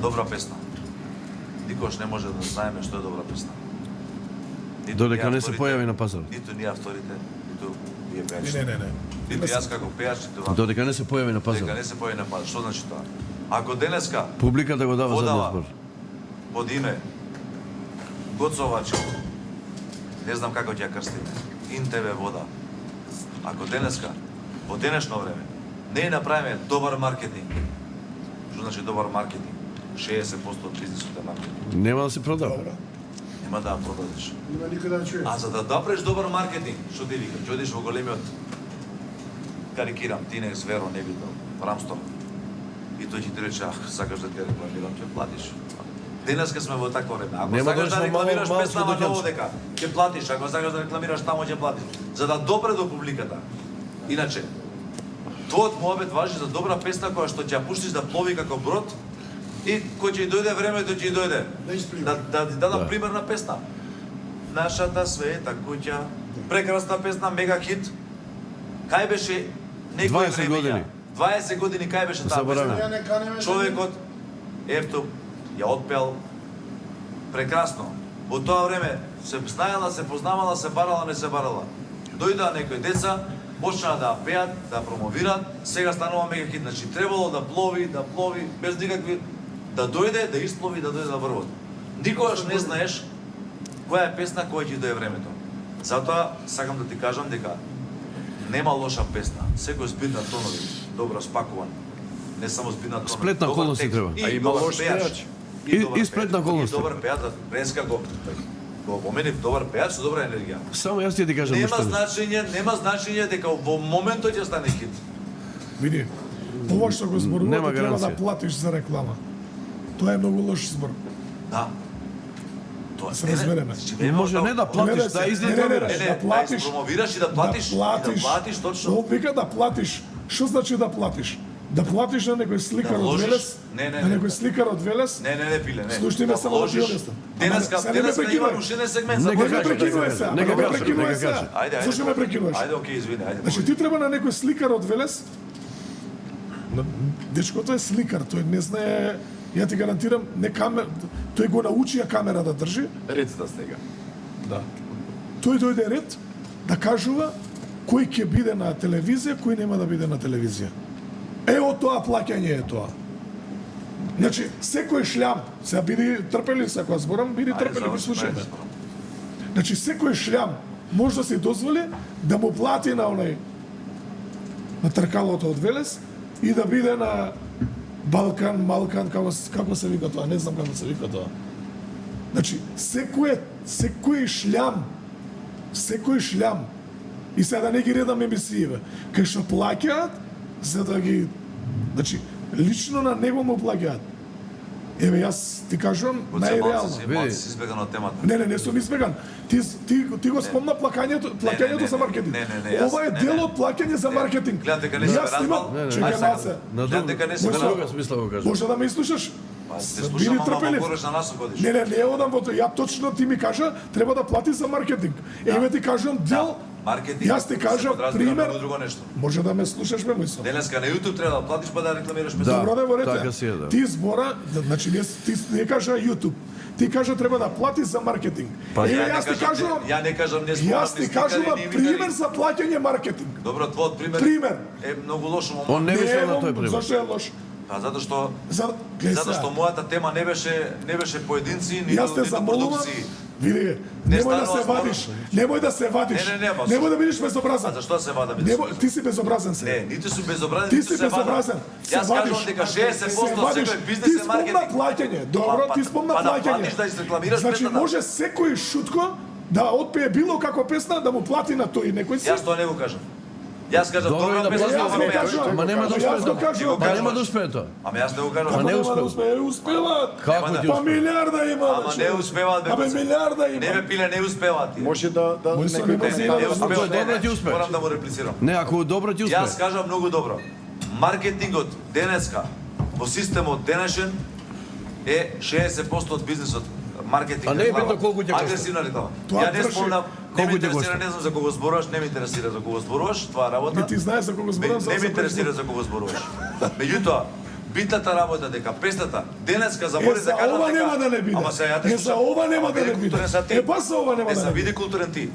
Добра песна. Никош не може да знаеме што е добра песна. Додека не се појави на пазарот. Ниту ние авторите, ниту вие пејачите. Не. Ниту јас како пејач, ниту вам. Додека не се појави на Дека пазарот. не се појави на пазар. Што значи тоа? Ако денеска Публиката го дава за избор. под име Гоцовачко, не знам како ќе ја крстиме, ИН-ТВ вода. Ако денеска, во денешно време, не направиме добар маркетинг, што значи добар маркетинг? 60% од бизнисот е маркетинг. Нема да се продава. Добро. Нема да ја продадеш. Нема никој да чуе. А за да направиш добар маркетинг, што ти вика? Ќе одиш во големиот, карикирам, ти не зверо, не видел, Рамстор. И тој ќе ти рече, сакаш да те рекламирам, ќе платиш. Денеска сме во такво време. Ако Нема сакаш да да рекламираш малку песна доќанче. ново дека, ќе платиш. Ако сакаш да рекламираш тамо, ќе платиш. За да допре до публиката. Иначе, твојот муабет важи за добра песна која што ќе ја пуштиш да плови како брод и кој ќе дојде времето, ќе дојде. Да ти дадам примерна песна. Нашата света куќа, прекрасна песна, мега хит. Кај беше некој 20 години. 20 години кај беше таа Заборавам. песна? Човекот ефто ја отпел прекрасно. Во тоа време се знаела, се познавала, се барала, не се барала. Дојдоа некои деца, почнаа да пеат, да промовираат, сега станува мега хит. Значи требало да плови, без никакви да дојде, да исплови, да дојде на врвот. Никогаш не знаеш која е песна која ќе дое времето. Затоа сакам да ти кажам дека нема лоша песна. Секој збир на тонови, добро спакуван. Не само збир на тонови. Сплетна добар околност текст. треба. И А има добар лош пејач. пејач. И сплетна околност И добар пејач, Бреска го помени добар пејач со добра енергија. Само јас ти кажам Нема нешто. нема значење дека во моментот ќе стане хит. Види, ова што го Нема зборувате треба да гаранција. платиш за реклама. Тоа е многу лош збор. Да. Тоа Се разбереме. Може не да платиш, да изрекламираш. Да платиш, да промовираш и да платиш, да платиш, точно. Тоа вика да платиш. Што значи да платиш? Да платиш на некој сликар Да од вложиш. Велес? Не, На некој сликар од Велес? Не, пиле, не. Слушај ме само да ти објаснам. Денеска Ама не ме има прекинувај. уште еден сегмент за Нека Не ме кажа, прекинувај нека се. кажа, Не нека ме кажа, прекинувај нека се. кажа. Ајде. Зошто ме прекинуваш? Ајде, окей, извини, ајде. Значи ти треба на некој сликар од Велес. Дечкото е сликар, тој не знае, ја ти гарантирам, не камер, тој го научи ја камера да држи. Реците сега. Да. Тој дојде ред да кажува кој ќе биде на телевизија, кој нема да биде на телевизија. Ево тоа плаќање е тоа. Значи, секој шлям, сега биди трпелив, се кога зборам, биди трпелив и слушај ме. Значи, секој шлям може да се дозволи да му плати на онај на тркалото од Велес и да биде на Балкан, Малкан, како се вика тоа, не знам како се вика тоа. Значи, секој шлям, и сега да не ги редам емисииве, кај што плаќаат, за да ги... Значи, лично на него му плаќаат. Еве, јас ти кажувам, најреално. Малце си избеган од темата. Не сум избеган. Ти го спомна плаќањето за маркетинг. Ова е дел од плаќање за маркетинг. Гледам дека не си Јас снимам, чекај малце. Гледам дека не си Може разбрал. Друга смисла го кажа. Може да ме изслушаш? Се Биди слушам, ама трпелив. говориш на нас годиш. Не одам во тоа. Ја точно ти ми кажа, треба да плати за маркетинг. Еве ти кажам дел. Маркетинг. Јас ти кажам пример. Друго нешто. Може да ме слушаш ме мислам. Денеска на YouTube треба да платиш па да рекламираш песна. Добро да во ред. така си е, да. Ти збора, значи ти не кажа YouTube. Ти кажа треба да плати за маркетинг. Еве јас ти кажувам, Ја не кажам не спомнам. јас ти кажувам пример за плаќање маркетинг. Добро, твојот пример. Пример. Е многу лошо момент. Он не беше на тој пример. Зашто е лош? Па затоа што Затоа што мојата тема не беше поединци, ниту Јас те замолувам, продукции. види, Не немој да станува се збор. вадиш, немој да се вадиш, Не, па, немој да бидеш безобразен. А зашто се вада Ти си безобразен се. Не, ниту сум безобразен, Ти ниту си се вада. безобразен. Се Јас вадиш. кажувам дека 60% од вадиш. секој бизнес Ти е спомна маркетинг. плаќање. Добро, Па, ти спомна па да плаќање. платиш да изрекламираш Значи песната. може секој шутко да отпее било како песна да му плати на тој некој си. Јас тоа не го кажам. Јас кажам Добро добра да песна, плати, добар го пејач. кажувам. Ама нема да Јас успее го тоа. кажувам. Па нема да успее тоа. Ама јас не го Како кажам. не нема да успел. успеваат? Како Нема ти да- Па успее? милиарда има. Ама бе, не човек. успеваат, бе. Абе браце. милиарда Не има. бе пиле, не успеваат тие. Може да Мој сон некој не Не, базира. не Ако успева. е добро, ти успееш. Морам да му реплицирам. Не, ако добро ти успее. Јас кажам многу добро. Маркетингот денеска во системот денешен е 60% од бизнисот. Маркетинг. А не е реклама. битно колку ќе кошта. Агресивна реклама. Тоа Ја не врши. спомнам, не Колку ме ќе интересира, кошта? не знам за кого зборуваш, не ме интересира за кого зборуваш, тоа е работа. Не ти знаеш за кого зборам, Не ме интересира за кого зборуваш. Меѓутоа, битната работа дека песната денеска забори за да кажам ова дека нема да не биде. ама се ја те За ова нема да не биде. културен са ти. Па за ова нема да не биде. Биди културен ти.